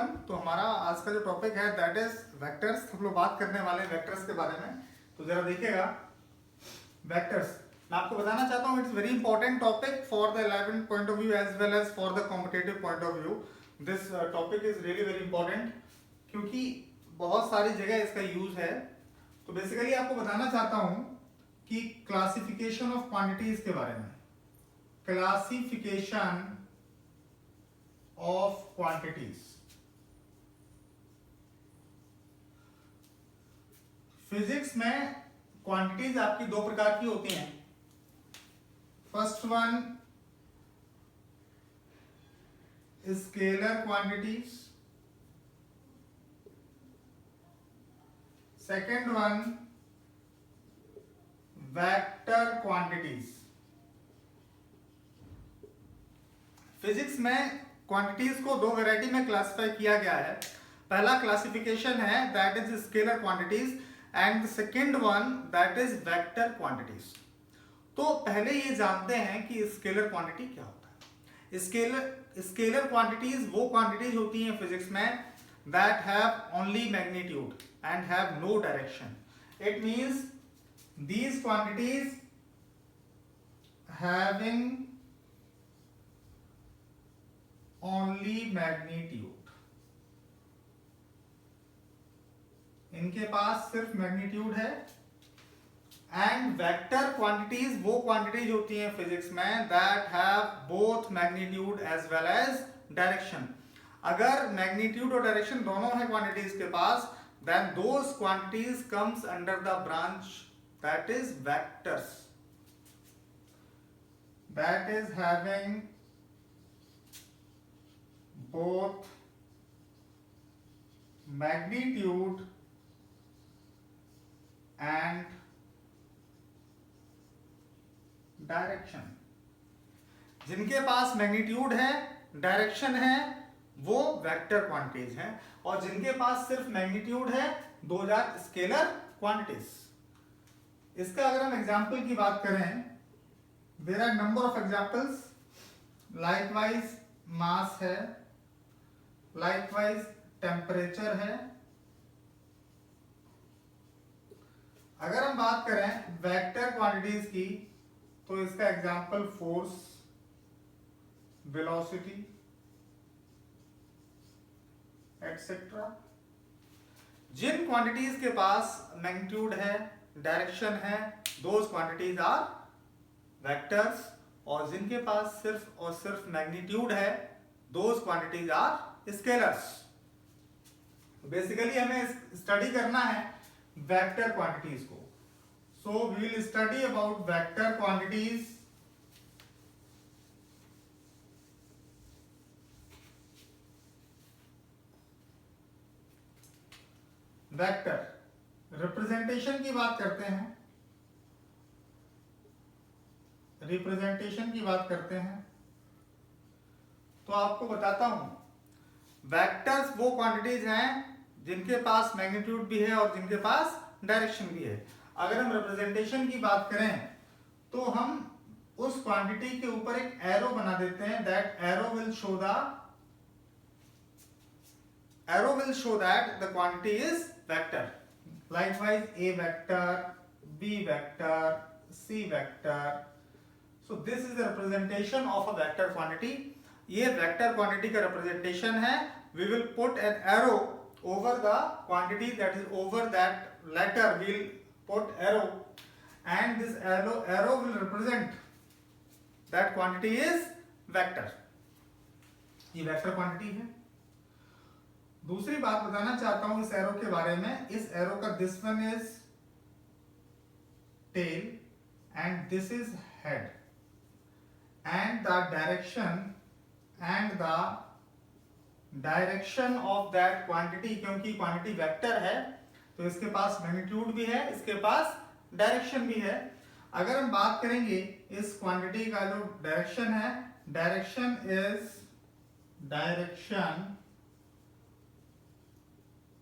Everyone. तो हमारा आज का जो टॉपिक है दैट इज वेक्टर्स। हम लोग बात करने वाले हैं वेक्टर्स के बारे में। तो जरा देखिएगा वेक्टर्स, मैं आपको बताना चाहता हूँ it's very important topic for the 11 point of view as well as for the competitive point of view. This topic is really very important क्योंकि बहुत सारी जगह इसका यूज है। तो बेसिकली आपको बताना चाहता हूँ कि क्लासिफिकेशन ऑफ क्वांटिटीज के बारे में। क्लासिफिकेशन ऑफ क्वांटिटीज, फिजिक्स में क्वांटिटीज आपकी दो प्रकार की होती हैं। First one scalar quantities, second one vector quantities. Physics में क्वांटिटीज को दो वैरायटी में क्लासिफाई किया गया है। पहला क्लासिफिकेशन है that is scalar quantities and the second one that is vector quantities. तो पहले ये जानते हैं कि स्केलर क्वांटिटी क्या होता है। स्केलर क्वांटिटीज वो क्वांटिटीज होती हैं फिजिक्स में that have only magnitude and have no direction. It means these quantities having only magnitude, इनके पास सिर्फ मैग्नीट्यूड है। एंड वेक्टर क्वांटिटीज वो क्वांटिटीज होती हैं फिजिक्स में that have both magnitude as well as direction. अगर मैग्नीट्यूड और डायरेक्शन दोनों है क्वांटिटीज के पास, then those quantities comes under the branch that is vectors, that is having both magnitude and direction। जिनके पास मैग्नीट्यूड है, डायरेक्शन है, वो वेक्टर क्वांटिटीज हैं, और जिनके पास सिर्फ मैग्नीट्यूड है, दोज आर स्केलर क्वांटिटीज। इसका अगर हम एग्जाम्पल की बात करें, there are number of examples. Likewise mass है, लाइकवाइज टेम्परेचर है। अगर हम बात करें वेक्टर क्वांटिटीज की, तो इसका एग्जाम्पल फोर्स, वेलोसिटी एटसेट्रा। जिन क्वांटिटीज के पास मैग्नीट्यूड है, डायरेक्शन है, दोज क्वांटिटीज आर वेक्टर्स, और जिनके पास सिर्फ और सिर्फ मैग्नीट्यूड है, those quantities are scalars. Basically हमें स्टडी करना है वेक्टर क्वांटिटीज को। So we will study about vector quantities. Vector representation की बात करते हैं, रिप्रेजेंटेशन की बात करते हैं। तो आपको बताता हूं वेक्टर्स वो क्वांटिटीज हैं जिनके पास मैग्नीट्यूड भी है और जिनके पास डायरेक्शन भी है। अगर हम रिप्रेजेंटेशन की बात करें तो हम उस क्वांटिटी के ऊपर एक एरो बना देते हैं। That arrow will show that the quantity is vector. Likewise, A vector, B vector, C vector. So this is the representation of a vector quantity. ये vector quantity का representation है। We will put an arrow over the quantity, that is over that letter. We'll put arrow, and this arrow will represent that quantity is vector. ये vector quantity है। दूसरी बात बताना चाहता हूं इस एरो के बारे में। इस एरो का this one is tail and this is head, and the direction of that quantity, क्योंकि क्वांटिटी वेक्टर है तो इसके पास मैग्नीट्यूड भी है, इसके पास डायरेक्शन भी है। अगर हम बात करेंगे इस क्वांटिटी का जो डायरेक्शन है, direction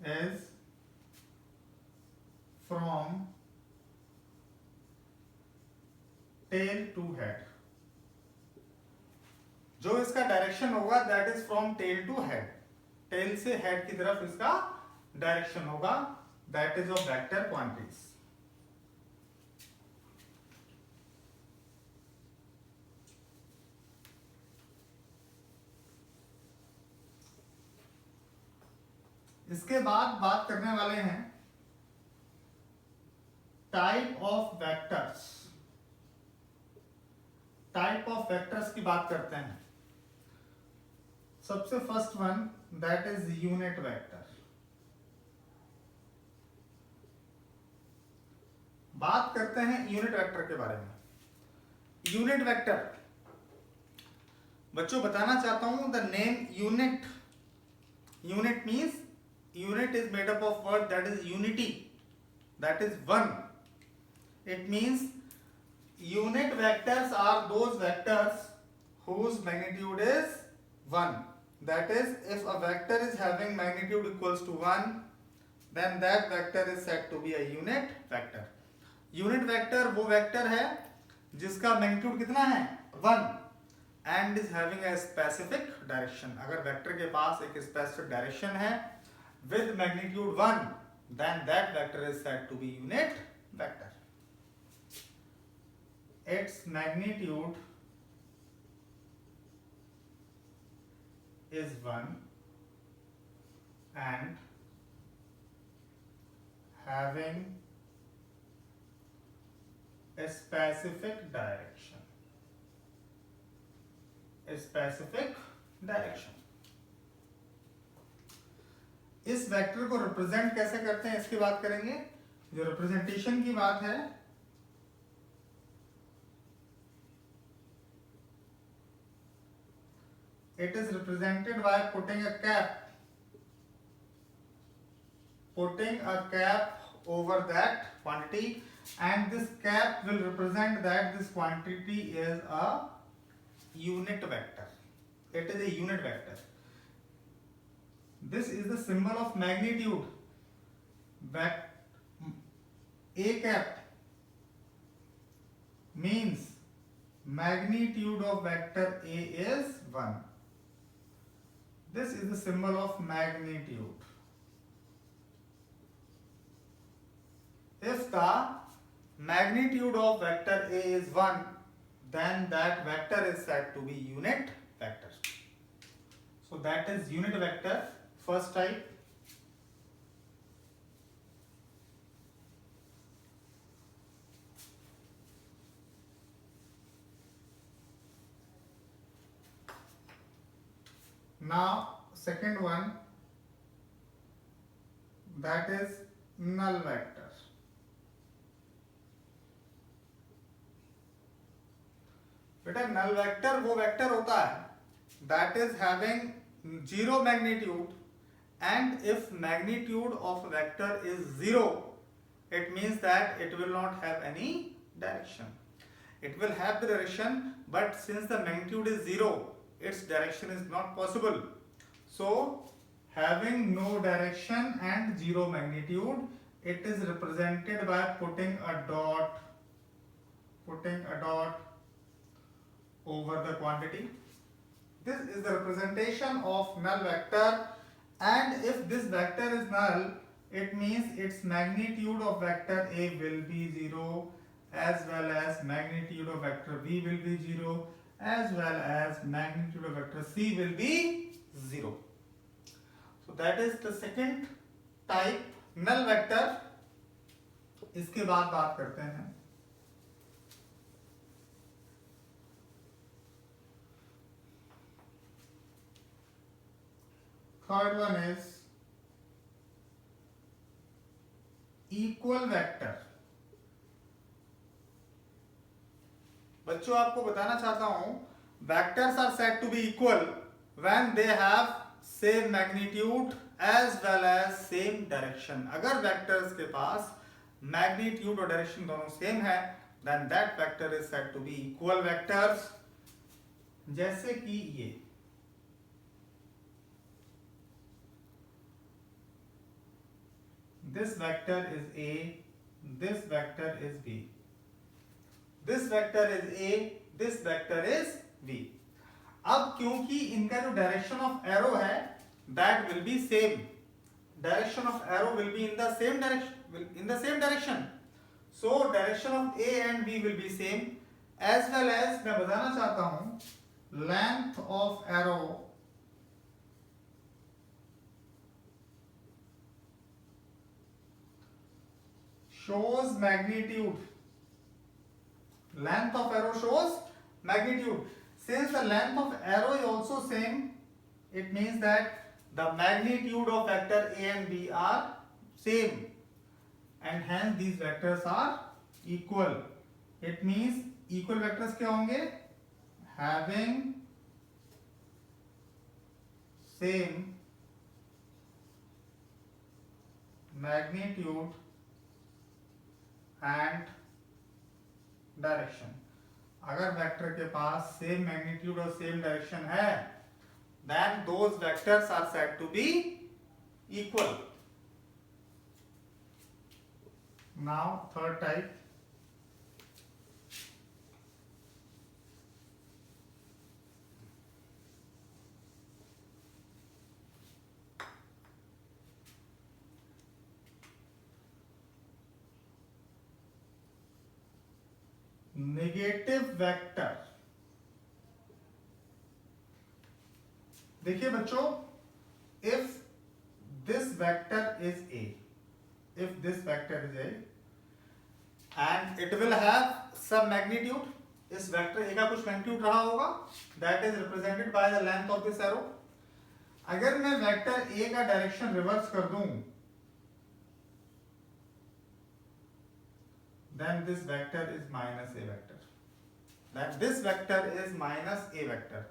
is from tail to head। जो इसका डायरेक्शन होगा that is from tail to head. Tail से हेड की तरफ इसका डायरेक्शन होगा, that is of vector quantities. इसके बाद बात करने वाले हैं type of vectors. Type of vectors की बात करते हैं। सबसे first one that is unit vector. बात करते हैं यूनिट वेक्टर के बारे में। यूनिट वेक्टर बच्चों बताना चाहता हूं the name unit. Unit means unit is made up of word that is unity, that is one. It means unit vectors are those vectors whose magnitude is 1. That is, if a vector is having magnitude equals to 1, then that vector is said to be a unit vector. Unit vector वो vector है जिसका magnitude कितना है 1 and is having a specific direction. अगर vector के पास एक specific direction है with magnitude 1, then that vector is said to be unit vector. Its magnitude is 1 and having a specific direction. A specific direction. इस vector को represent कैसे करते हैं इसकी बात करेंगे। जो रिप्रेजेंटेशन की बात है, it is represented by putting a cap over that quantity and this cap will represent that this quantity is a unit vector. It is a unit vector. This is the symbol of magnitude. A cap means magnitude of vector A is 1. This is the symbol of magnitude. If the magnitude of vector A is 1, then that vector is said to be unit vector. So that is unit vector. First type. Now second one, that is null vector. बेटा null vector वो vector होता है that is having zero magnitude, and if magnitude of vector is 0, it means that it will not have any direction. It will have the direction, but since the magnitude is 0, its direction is not possible. So having no direction and 0 magnitude, it is represented by putting a dot over the quantity. This is the representation of null vector, and if this vector is null, it means its magnitude of vector A will be 0, as well as magnitude of vector B will be 0, as well as magnitude of vector C will be 0. So that is the second type, null vector. इसके बाद बात करते हैं third one is equal vector. बच्चों आपको बताना चाहता हूं vectors are said to be equal when they have same magnitude as well as same direction. अगर vectors के पास magnitude और direction दोनों same है, then that vector is said to be equal vectors. जैसे कि ये this vector is A, this vector is B. This vector is A, this vector is B. अब क्योंकि इनका जो डायरेक्शन ऑफ एरो है that will be same. Direction of arrow will be in the same direction. So direction of A and B will be same, as well as मैं बताना चाहता हूं length of arrow shows magnitude. Length of arrow shows magnitude. Since the length of arrow is also same, it means that the magnitude of vector A and B are same, and hence these vectors are equal. It means equal vectors क्या होंगे? Having same magnitude and direction. अगर vector के पास same magnitude और same direction है, then those vectors are said to be equal. Now third type. Negative vector. देखिए बच्चों, if this vector is A, if this vector is A and it will have some magnitude, इस vector A का कुछ magnitude रहा होगा, that is represented by the length of this arrow. अगर मैं vector A का डायरेक्शन रिवर्स कर दूं, then this vector is minus A vector. That this vector is minus A vector.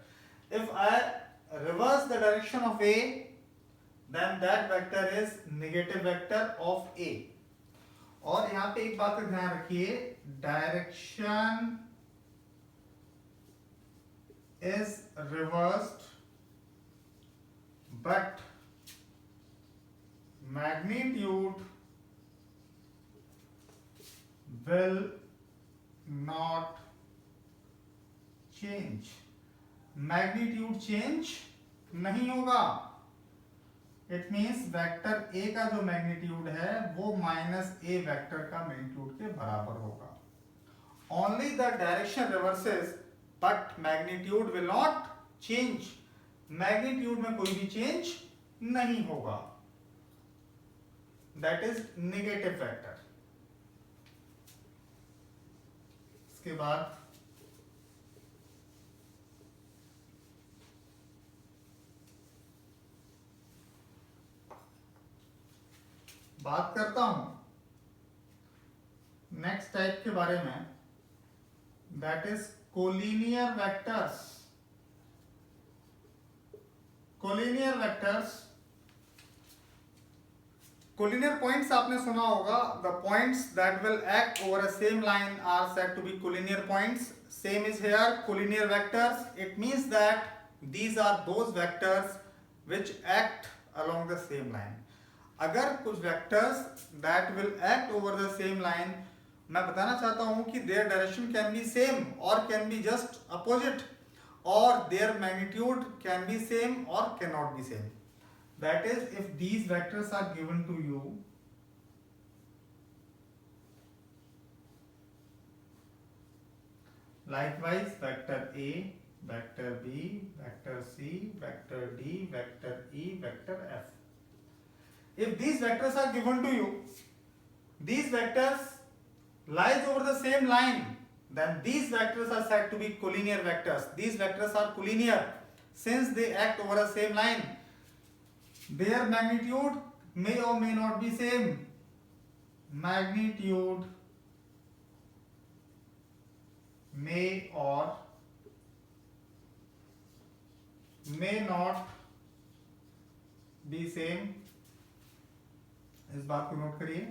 If I reverse the direction of A, then that vector is negative vector of A. और यहाँ पे एक बात का ध्यान रखिए, direction is reversed, but magnitude will not change. Magnitude change नहीं होगा. इट मीन्स वेक्टर ए का जो मैग्नीट्यूड है वो माइनस ए वेक्टर का मैग्नीट्यूड के बराबर होगा. Only the direction reverses, but magnitude will not change. Magnitude में कोई भी चेंज नहीं होगा. That is negative vector. इसके बाद बात करता हूं नेक्स्ट टाइप के बारे में, that is collinear vectors. Collinear vectors, collinear points आपने सुना होगा. The points that will act over a same line are said to be collinear points. Same is here. Collinear vectors, it means that these are those vectors which act along the same line. अगर कुछ vectors that will act over the same line, मैं बताना चाहता हूं कि their direction can be same और can be just opposite, और their magnitude can be same और can not be same. That is, if these vectors are given to you, likewise vector A, vector B, vector C, vector D, vector E, vector F. If these vectors are given to you, these vectors lies over the same line, then these vectors are said to be collinear vectors. These vectors are collinear since they act over the same line. Their magnitude may or may not be same. Magnitude may or may not be same. इस बात को note करिए.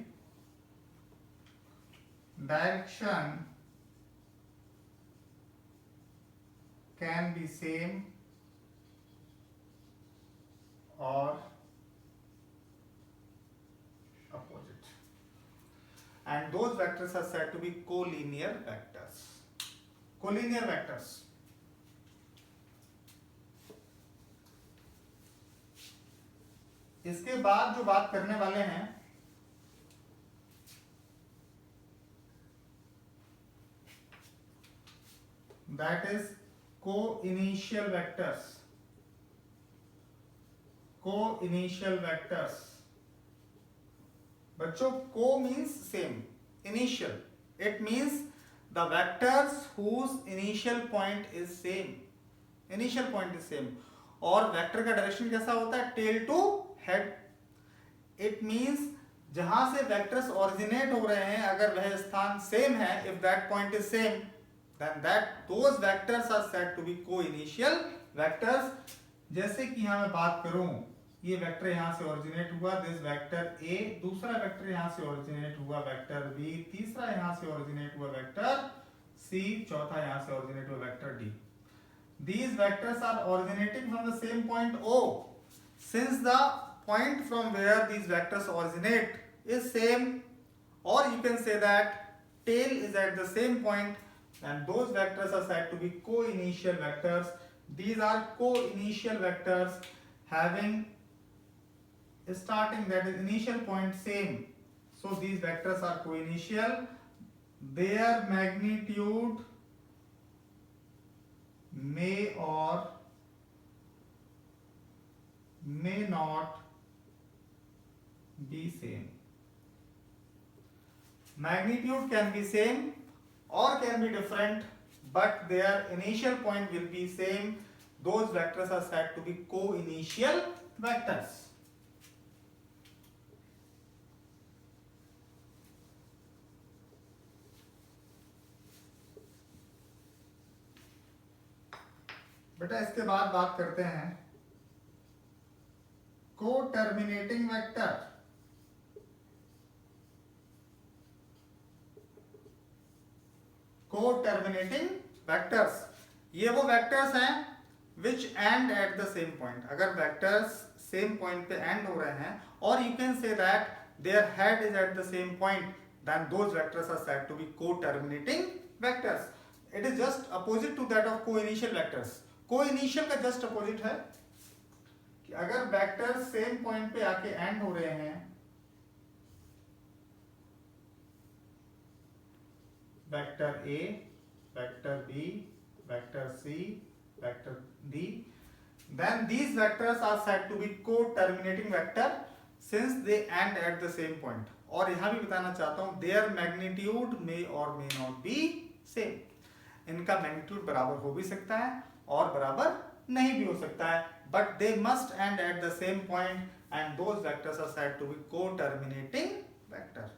Direction can be same or opposite, and those vectors are said to be collinear vectors. Collinear vectors. इसके बाद जो बात करने वाले हैं that is coinitial vectors. Coinitial vectors बच्चों, co means same, initial it means the vectors whose initial point is same, initial point is same. और vector का डायरेक्शन कैसा होता है? Tail to head. It means जहां से वेक्टर्स ओरिजिनेट हो रहे हैं अगर वह स्थान सेम है, if that point is same, then that those vectors are said to be co-initial vectors। जैसे कि यहां मैं बात करूं, ये वेक्टर यहां से ओरिजिनेट हुआ, दिस वेक्टर A, दूसरा वेक्टर यहां से ओरिजिनेट हुआ वेक्टर B, तीसरा यहां से ओरिजिनेट हुआ वेक्टर C, चौथा यहां से ओरिजिनेट हुआ vector D। These vectors are originating from the same point O। Since the point from where these vectors originate is same, or you can say that tail is at the same point, and those vectors are said to be co-initial vectors। These are co-initial vectors having starting, that is initial point same, so these vectors are co-initial। their magnitude may or may not be same। magnitude can be same or can be different, but their initial point will be same। those vectors are said to be co-initial vectors। बेटा इसके बाद बात करते हैं को-टर्मिनेटिंग vector. को-टर्मिनेटिंग vectors, ये वो vectors हैं which end at the same point। अगर वेक्टर्स सेम पॉइंट पे एंड हो रहे हैं और you can say that their head is at the same point, then those vectors are said to be co-terminating vectors। it is just opposite to that of co-initial vectors। co-initial का just opposite है कि अगर vectors same point पे आके and हो रहे हैं, vector A, vector B, vector C, vector D, then these vectors are said to be co-terminating vector since they end at the same point। और यहां भी बताना चाहता हूं their magnitude may or may not be same। इनका magnitude बराबर हो भी सकता है और बराबर नहीं भी हो सकता है, but they must end at the same point and those vectors are said to be co-terminating vector।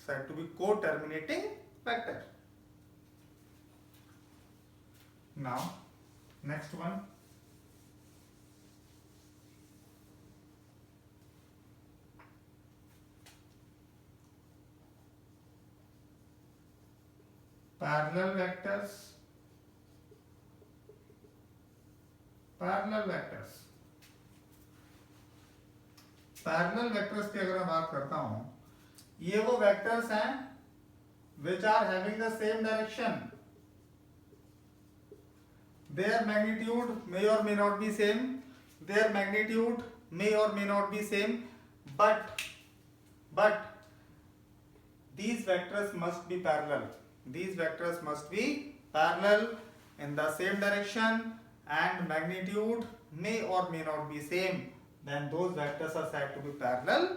said to be co-terminating vector। Now next one, parallel vectors। Parallel vectors, parallel vectors की अगर मैं बात करता हूं, ये वो vectors हैं which are having the same direction। their magnitude may or may not be same, their magnitude may or may not be same, but these vectors must be parallel। these vectors must be parallel in the same direction and magnitude may or may not be same, then those vectors are said to be parallel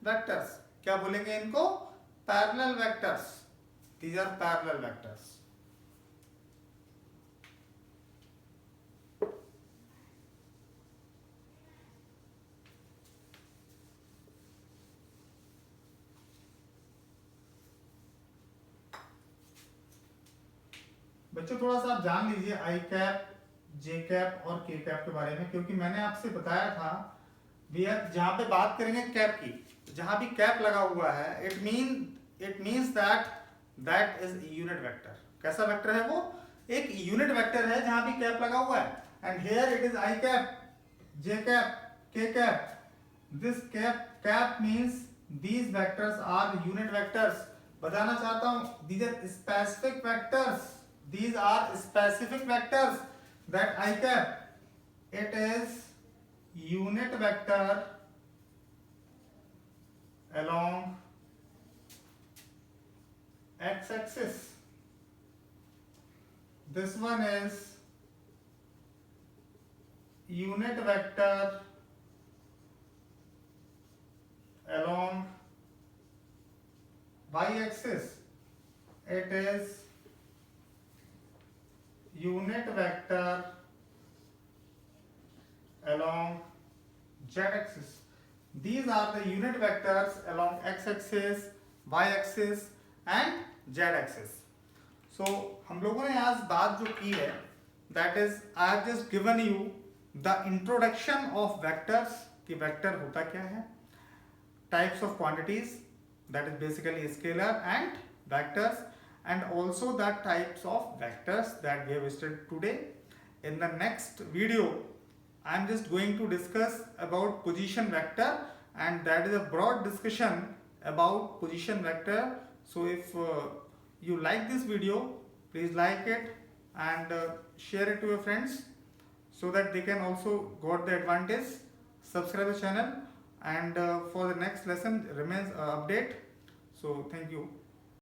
vectors। क्या बोलेंगे इनको? parallel vectors। these are parallel vectors। बच्चों थोड़ा सा आप जान लीजिए आई cap, J cap और के कैप के बारे में, क्योंकि मैंने आपसे बताया था भैया जहां पे बात करेंगे कैप की, जहां भी कैप लगा हुआ है it means that is unit vector. कैसा वेक्टर है वो? एक यूनिट वेक्टर है जहां भी कैप लगा हुआ है। And here it is I cap, J cap, K cap. This cap means these vectors are unit vectors। बताना चाहता हूं these are specific vectors, these are specific vectors that I cap, it is unit vector x-axis. This one is unit vector along y-axis. It is unit vector along z-axis. These are the unit vectors along x-axis, y-axis and z-axis. So हम लोगों ने आज बात जो की है, that is I have just given you the introduction of vectors कि vector होता क्या है, types of quantities, that is basically scalar and vectors, and also the types of vectors that we have studied today. In the next video I am just going to discuss about position vector, and that is a broad discussion about position vector. So if you like this video, please like it and share it to your friends so that they can also got the advantage. Subscribe the channel, and for the next lesson remains update. So thank you.